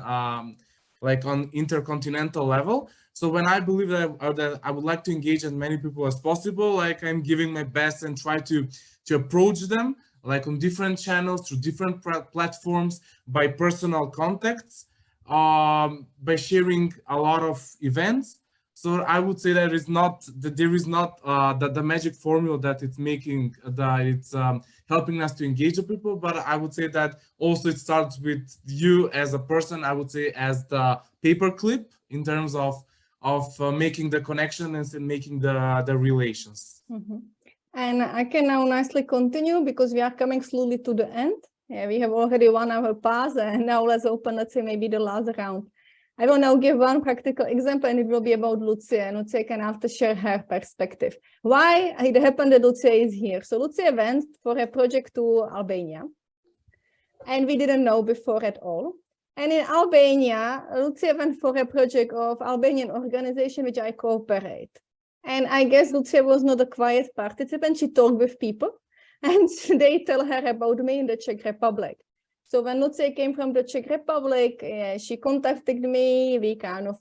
like on intercontinental level. So when I believe that I would like to engage as many people as possible, like I'm giving my best and try to approach them like on different channels, through different platforms, by personal contacts, by sharing a lot of events. So I would say that there is not the magic formula that it's making, that it's helping us to engage the people. But I would say that also it starts with you as a person. I would say as the paperclip in terms of making the connection and making the relations. Mm-hmm. And I can now nicely continue because we are coming slowly to the end. Yeah, we have already 1 hour passed, and now let's open, let's say, maybe the last round. I will now give one practical example, and it will be about Lucia, and Lucia can after share her perspective. Why it happened that Lucia is here? So Lucia went for a project to Albania, and we didn't know before at all. And in Albania, Lucia went for a project of Albanian organization which I cooperate. And I guess Lucia was not a quiet participant. She talked with people, and they tell her about me in the Czech Republic. So when Lucia came from the Czech Republic, she contacted me, we kind of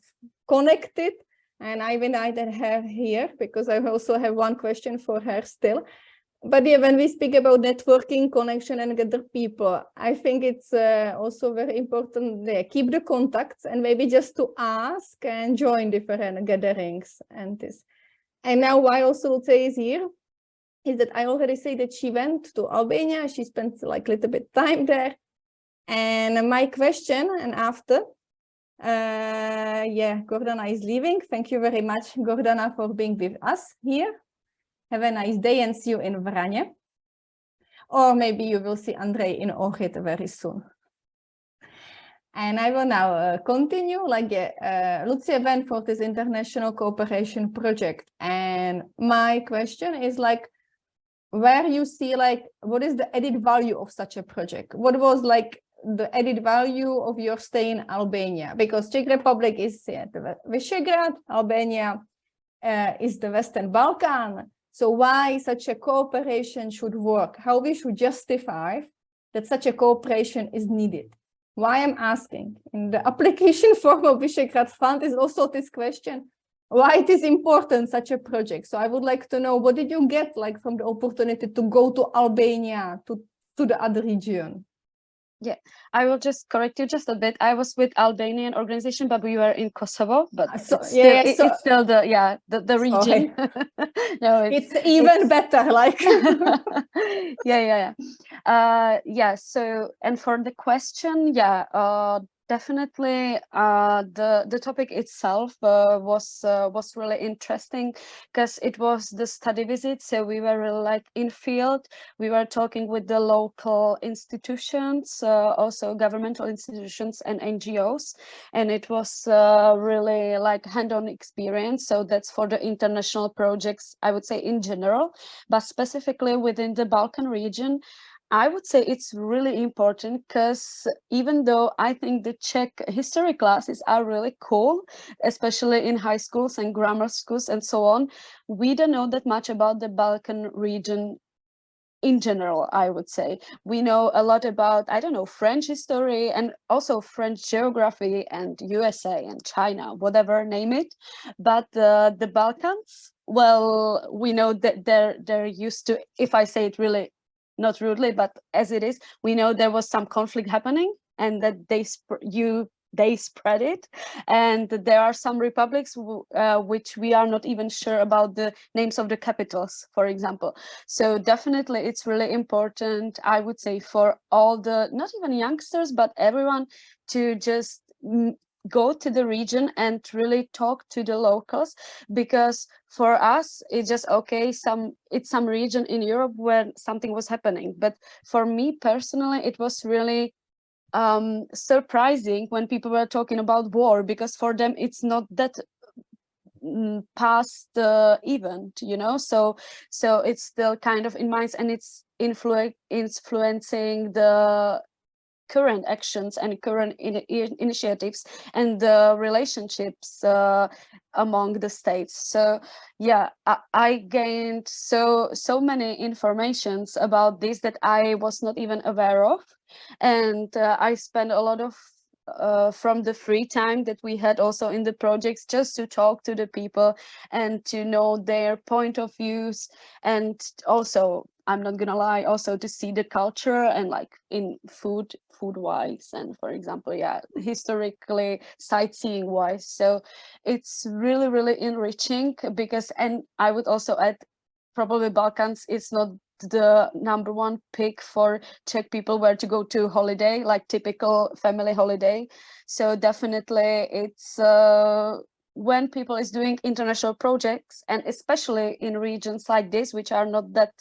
connected, and I invited her here because I also have one question for her still. But yeah, when we speak about networking, connection, and gather people, I think it's also very important, keep the contacts and maybe just to ask and join different gatherings and this. And now why also Lucia is here is that I already say that she went to Albania, she spent like a little bit time there. And my question, and after, yeah, Gordana is leaving. Thank you very much, Gordana, for being with us here. Have a nice day and see you in Vranje. Or maybe you will see Andrei in Ohrid very soon. And I will now continue. Like Lucia went for this international cooperation project. And my question is like, where you see like, what is the added value of such a project? What was like the added value of your stay in Albania? Because Czech Republic is the Visegrad, Albania is the Western Balkan. So why such a cooperation should work? How we should justify that such a cooperation is needed? Why I'm asking? In the application form of Visegrad Fund is also this question. Why it is important, such a project? So I would like to know, what did you get like from the opportunity to go to Albania, to the other region? Yeah, I will just correct you just a bit. I was with Albanian organization, but we were in Kosovo. But So, it's still, it's still the region. No, it's even better. Like yeah. So, and for the question, Definitely, the topic itself was really interesting because it was the study visit. So we were really like in field. We were talking with the local institutions, also governmental institutions and NGOs, and it was really like hand-on experience. So that's for the international projects, I would say in general, but specifically within the Balkan region. I would say it's really important because even though I think the Czech history classes are really cool, especially in high schools and grammar schools and so on, we don't know that much about the Balkan region in general, I would say. We know a lot about, I don't know, French history and also French geography and USA and China, whatever, name it. But the Balkans, well, we know that they're used to, if I say it really not rudely, but as it is, we know there was some conflict happening and that they spread it. And there are some republics which we are not even sure about the names of the capitals, for example. So definitely it's really important, I would say, for all the, not even youngsters, but everyone to just go to the region and really talk to the locals, because for us it's just okay, it's some region in Europe where something was happening. But for me personally, it was really surprising when people were talking about war, because for them it's not that past event, you know, so it's still kind of in minds, and it's influencing the current actions and current initiatives and the relationships among the states. So yeah, I gained so many informations about this that I was not even aware of, and I spent a lot of from the free time that we had also in the projects just to talk to the people and to know their point of views, and also, I'm not gonna lie, also to see the culture and like in food wise, and for example, yeah, historically, sightseeing wise. So it's really, really enriching, because, and I would also add, probably Balkans is not the #1 pick for Czech people where to go to holiday, like typical family holiday. So definitely it's when people is doing international projects, and especially in regions like this, which are not that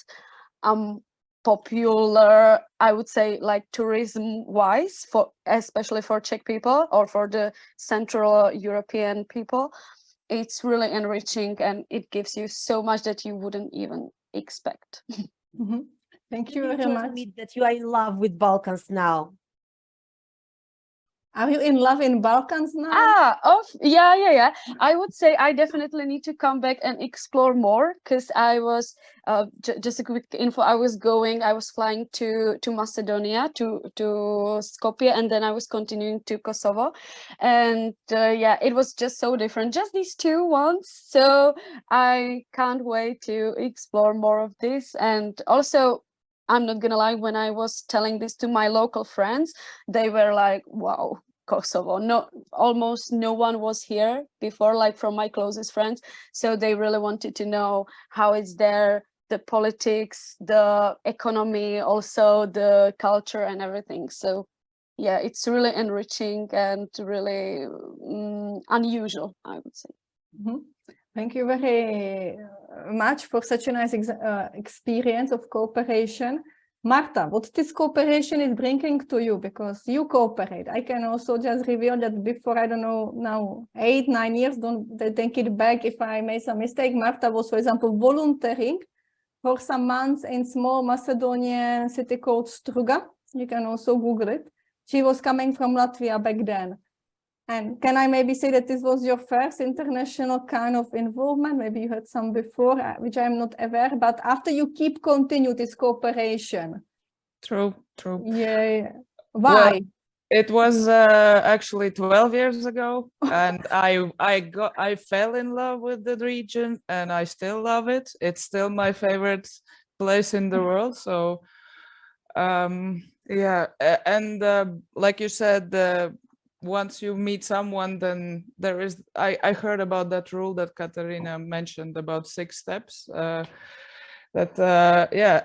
popular, I would say, like tourism wise, for especially for Czech people or for the Central European people, it's really enriching, and it gives you so much that you wouldn't even expect. Thank you very much. That you are in love with Balkans now. Are you in love in Balkans now? Yeah. I would say I definitely need to come back and explore more, because I was just a quick info. I was flying to Macedonia, to Skopje, and then I was continuing to Kosovo, and yeah, it was just so different, just these two ones. So I can't wait to explore more of this. And also, I'm not gonna lie, when I was telling this to my local friends, they were like, wow, Kosovo. No, almost no one was here before, like from my closest friends. So they really wanted to know how it's there, the politics, the economy, also the culture and everything. So yeah, it's really enriching and really unusual, I would say. Thank you very much for such a nice experience of cooperation. Marta, what this cooperation is bringing to you, because you cooperate. I can also just reveal that before, I don't know, now 8-9 years, don't take it back if I made some mistake, Marta was, for example, volunteering for some months in small Macedonian city called Struga. You can also Google it. She was coming from Latvia back then. And can I maybe say that this was your first international kind of involvement? Maybe you had some before, which I'm not aware, but after you continue this cooperation. True. Yeah. Why? Well, it was actually 12 years ago, and I fell in love with the region, and I still love it. It's still my favorite place in the world. So yeah, and like you said, once you meet someone, then there is, I heard about that rule that Katarina mentioned about 6 steps, yeah,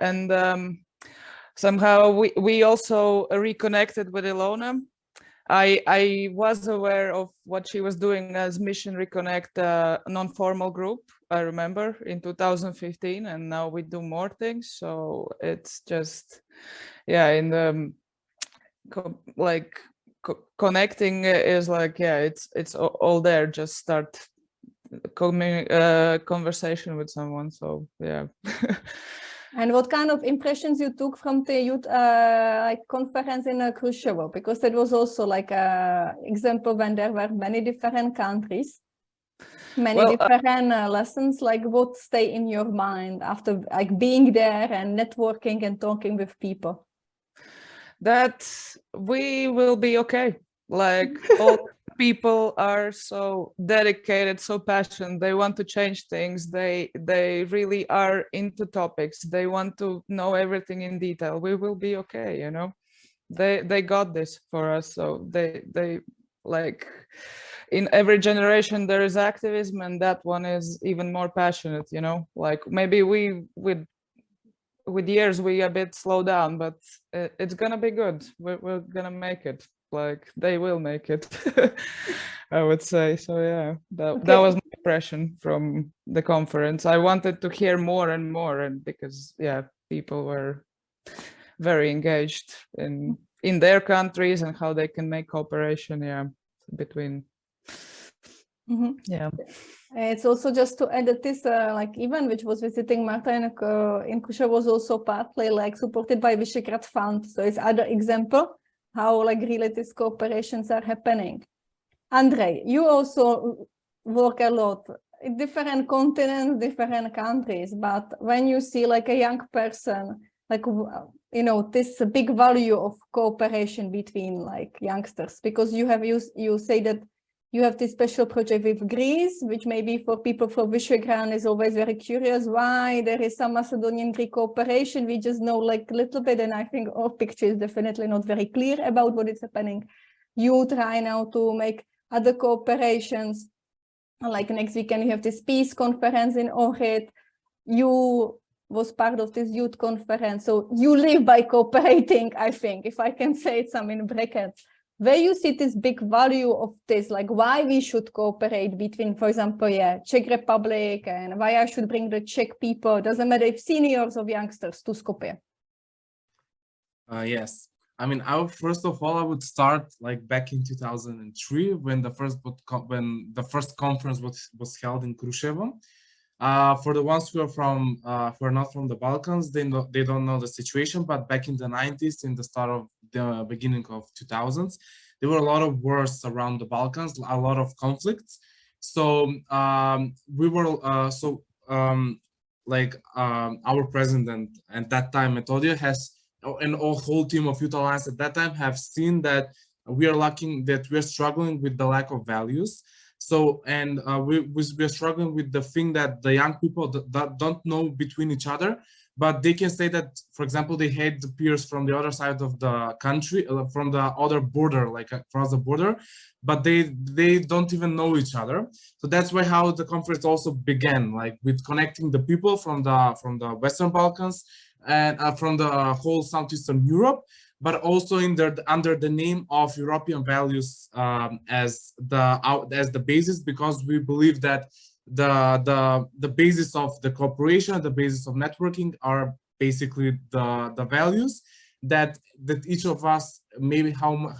and somehow we also reconnected with Ilona, I was aware of what she was doing as Mission Reconnect, non-formal group, I remember, in 2015, and now we do more things. So it's just, yeah, in the connecting is like, yeah, it's all there. Just start conversation with someone. So yeah. And what kind of impressions you took from the youth like conference in Kruševo? Because that was also like a example when there were many different countries, many different lessons. Like what stay in your mind after like being there and networking and talking with people? That we will be okay. Like all people are so dedicated, so passionate. They want to change things. They really are into topics. They want to know everything in detail. We will be okay, you know. They got this for us. So they like, in every generation there is activism, and that one is even more passionate, you know. Like maybe we with years we a bit slow down, but it's gonna be good. We're gonna make it. Like they will make it. I would say so. Yeah, that was my impression from the conference. I wanted to hear more and more, and because yeah, people were very engaged in their countries and how they can make cooperation, yeah, between. Yeah. It's also just to add that this like event which was visiting Marta in Kruševo was also partly like supported by Visegrad Fund. So it's other example how like really these cooperations are happening. Andrei, you also work a lot in different continents, different countries, but when you see like a young person, like, you know, this big value of cooperation between like youngsters, because you say that you have this special project with Greece, which maybe for people from Visegrad is always very curious why there is some Macedonian-Greek cooperation. We just know like a little bit, and I think our picture is definitely not very clear about what is happening. You try now to make other cooperations. Like next weekend, you have this peace conference in Ohrid. You was part of this youth conference. So you live by cooperating, I think, if I can say it some in brackets. Where you see this big value of this, like why we should cooperate between, for example, yeah, Czech Republic, and why I should bring the Czech people, doesn't matter if seniors or youngsters, to Skopje. Yes, I mean, first of all, I would start like back in 2003 when the first conference was held in Kruševo. For the ones who are not from the Balkans, they don't know the situation. But back in the 90s, in the start of the beginning of 2000s, there were a lot of wars around the Balkans, a lot of conflicts. So we were our president at that time, Metodio, and a whole team of Youth Alliance at that time have seen that we are struggling with the lack of values. So, and we're struggling with the thing that the young people that don't know between each other, but they can say that, for example, they hate the peers from the other side of the country, from the other border, like across the border, but they don't even know each other. So that's why how the conference also began, like with connecting the people from the Western Balkans and from the whole Southeastern Europe, but also under the name of European values as the basis, because we believe that the basis of the cooperation, the basis of networking are basically the values that each of us, maybe how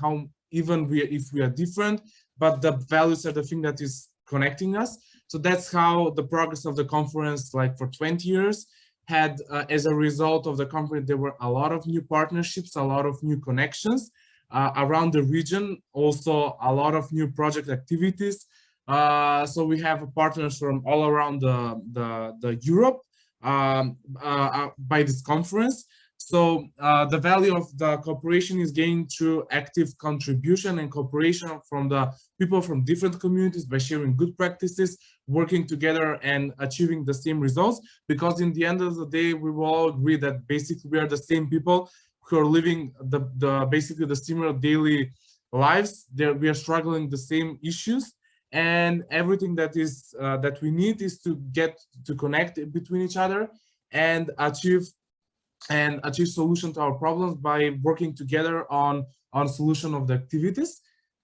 even if we are different, but the values are the thing that is connecting us. So that's how the progress of the conference, like for 20 years, had as a result of the conference, there were a lot of new partnerships, a lot of new connections around the region, also a lot of new project activities. So we have partners from all around the Europe by this conference. So the value of the cooperation is gained through active contribution and cooperation from the people from different communities by sharing good practices, working together and achieving the same results. Because in the end of the day, we will all agree that basically we are the same people who are living basically the similar daily lives. We are struggling the same issues, and everything that we need is to get to connect between each other and achieve solution to our problems by working together on solution of the activities.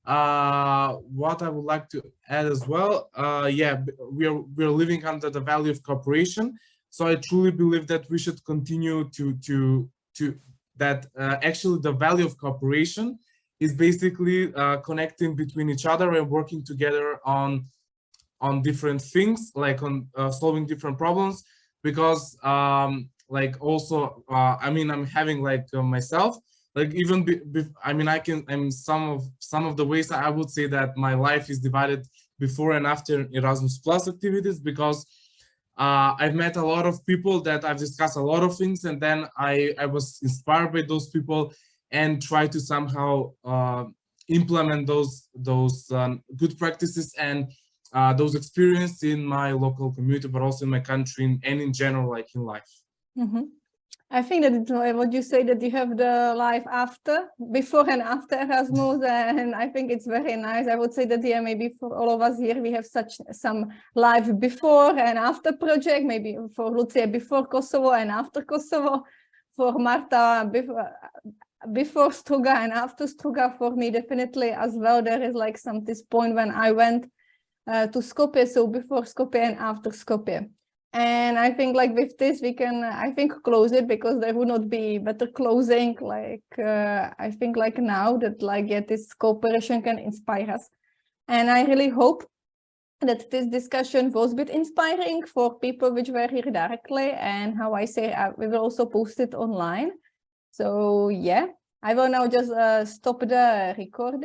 What I would like to add as well, yeah, we're living under the value of cooperation. So I truly believe that we should continue to that actually the value of cooperation is basically connecting between each other and working together on different things, like on solving different problems. Because like also, I mean, I'm having like myself, like even I mean, I'm some of the ways I would say that my life is divided before and after Erasmus Plus activities, because I've met a lot of people that I've discussed a lot of things, and then I was inspired by those people and try to somehow implement those good practices and those experiences in my local community, but also in my country and in general, like in life. Mm-hmm. I think that what you say, that you have the life after, before and after Erasmus, and I think it's very nice. I would say that, yeah, maybe for all of us here, we have some life before and after project, maybe for Lucia before Kosovo and after Kosovo, for Marta before Struga and after Struga. For me, definitely as well, there is like this point when I went to Skopje, so before Skopje and after Skopje. And I think like with this, we can, I think, close it, because there would not be better closing. Like, I think like now that like, yeah, this cooperation can inspire us. And I really hope that this discussion was a bit inspiring for people which were here directly. And how I say, we will also post it online. So yeah, I will now just stop the recording.